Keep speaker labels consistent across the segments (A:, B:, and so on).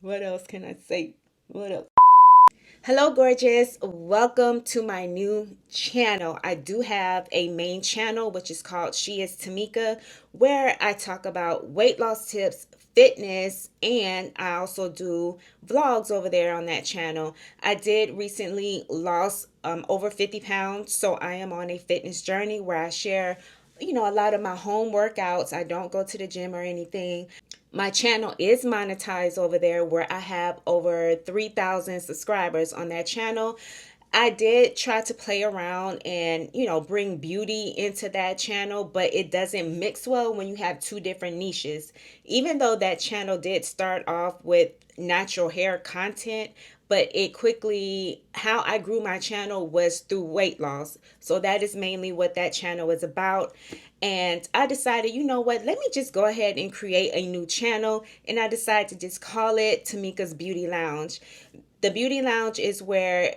A: What else can I say? What else? Hello, gorgeous. Welcome to my new channel. I do have a main channel, which is called She is Tamika, where I talk about weight loss tips, fitness, and I also do vlogs over there on that channel. I did recently lost over 50 pounds, so I am on a fitness journey where I share a lot of my home workouts. I don't go to the gym or anything. My channel is monetized over there where I have over 3,000 subscribers on that channel. I did try to play around and, bring beauty into that channel, but it doesn't mix well when you have two different niches. Even though that channel did start off with natural hair content, but it quickly, how I grew my channel was through weight loss. So that is mainly what that channel is about. And I decided, you know what, let me just go ahead and create a new channel. And I decided to just call it Tamika's Beauty Lounge. The Beauty Lounge is where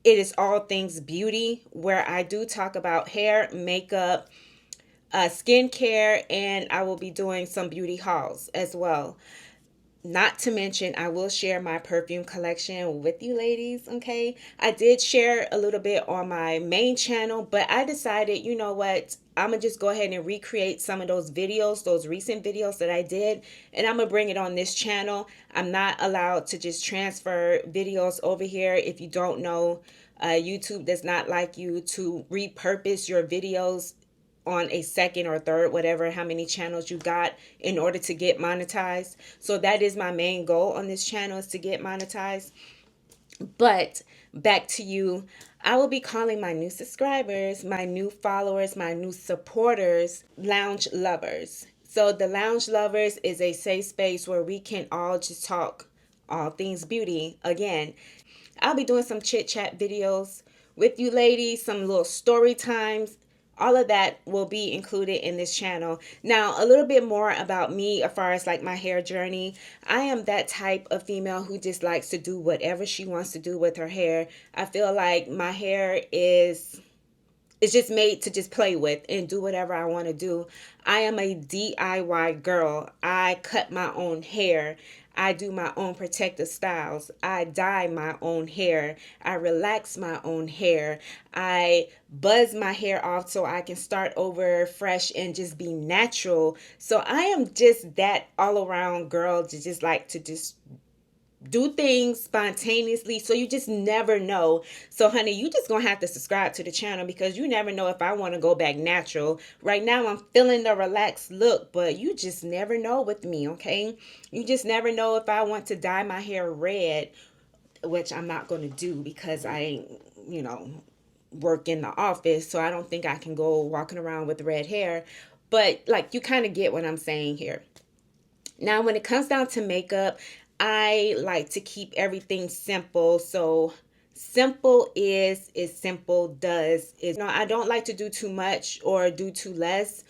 A: it is all things beauty, where I do talk about hair, makeup, skincare, and I will be doing some beauty hauls as well. Not to mention, I will share my perfume collection with you ladies, okay? I did share a little bit on my main channel, but I decided, you know what? I'm gonna just go ahead and recreate some of those videos, those recent videos that I did, and I'm gonna bring it on this channel. I'm not allowed to just transfer videos over here. If you don't know, YouTube does not like you to repurpose your videos on a second or third, whatever, how many channels you got in order to get monetized. So that is my main goal on this channel, is to get monetized. But back to you. I will be calling my new subscribers, my new followers, my new supporters, lounge lovers. So the lounge lovers is a safe space where we can all just talk all things beauty. Again, I'll be doing some chit chat videos with you ladies, some little story times. All of that will be included in this channel. Now, a little bit more about me as far as like my hair journey. I am that type of female who just likes to do whatever she wants to do with her hair. I feel like my hair is it's just made to just play with and do whatever I want to do. I am a DIY girl. I cut my own hair. I do my own protective styles. I dye my own hair. I relax my own hair. I buzz my hair off so I can start over fresh and just be natural. So I am just that all around girl to just like to just do things spontaneously, so you just never know. So honey, you just gonna have to subscribe to the channel because you never know if I want to go back natural. Right now I'm feeling the relaxed look, but you just never know with me, okay? You just never know if I want to dye my hair red, which I'm not going to do because I ain't, work in the office, so I don't think I can go walking around with red hair. But like, you kind of get what I'm saying here. Now, when it comes down to makeup, I like to keep everything simple. So simple is simple does is, I don't like to do too much or do too less.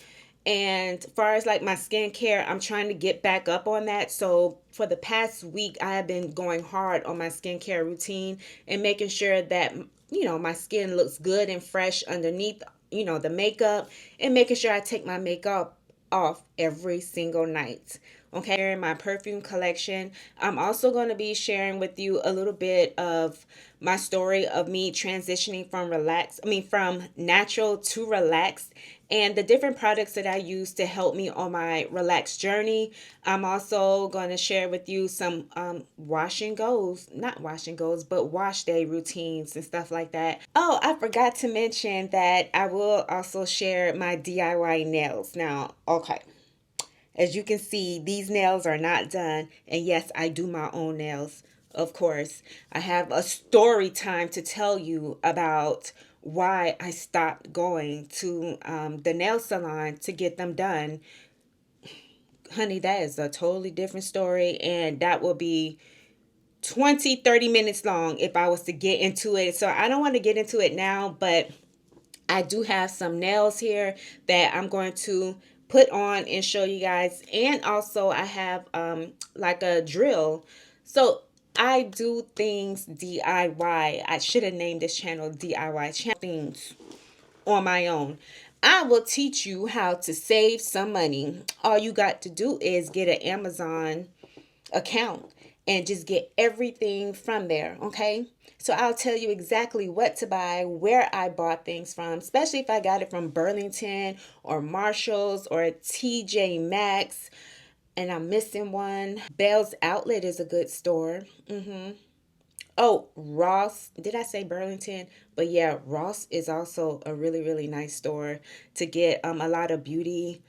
A: And as far as like my skincare, I'm trying to get back up on that. So for the past week, I have been going hard on my skincare routine and making sure that my skin looks good and fresh underneath the makeup, and making sure I take my makeup off every single night. Okay, in my perfume collection, I'm also going to be sharing with you a little bit of my story of me transitioning from natural to relaxed, and the different products that I use to help me on my relaxed journey. I'm also going to share with you some wash and goes, not wash and goes, but wash day routines and stuff like that. Oh, I forgot to mention that I will also share my DIY nails. Now, okay. As you can see, these nails are not done. And yes, I do my own nails, of course. I have a story time to tell you about why I stopped going to the nail salon to get them done. Honey, that is a totally different story. And that will be 20-30 minutes long if I was to get into it. So I don't want to get into it now, but I do have some nails here that I'm going to put on and show you guys. And also I have like a drill. So I do things DIY. I should have named this channel DIY channel things on my own. I will teach you how to save some money. All you got to do is get an Amazon account, and just get everything from there, okay? So I'll tell you exactly what to buy, where I bought things from, especially if I got it from Burlington or Marshalls or TJ Maxx, and I'm missing one. Bell's Outlet is a good store. Oh, Ross. Did I say Burlington? But yeah, Ross is also a really, really nice store to get a lot of beauty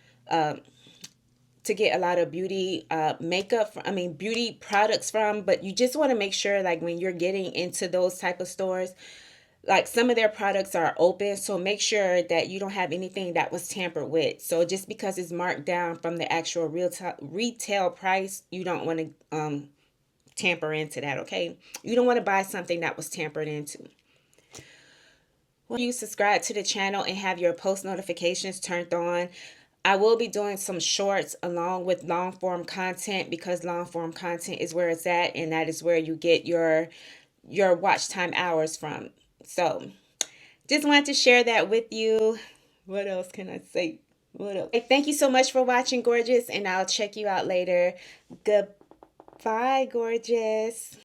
A: makeup I mean beauty products from. But you just want to make sure, like, when you're getting into those type of stores, like, some of their products are open, so make sure that you don't have anything that was tampered with. So just because it's marked down from the actual retail price, you don't want to tamper into that, okay? You don't want to buy something that was tampered into. When you subscribe to the channel and have your post notifications turned on, I will be doing some shorts along with long form content, because long form content is where it's at, and that is where you get your watch time hours from. So just wanted to share that with you. What else can I say? What else? Hey, thank you so much for watching, gorgeous, and I'll check you out later. Goodbye, gorgeous.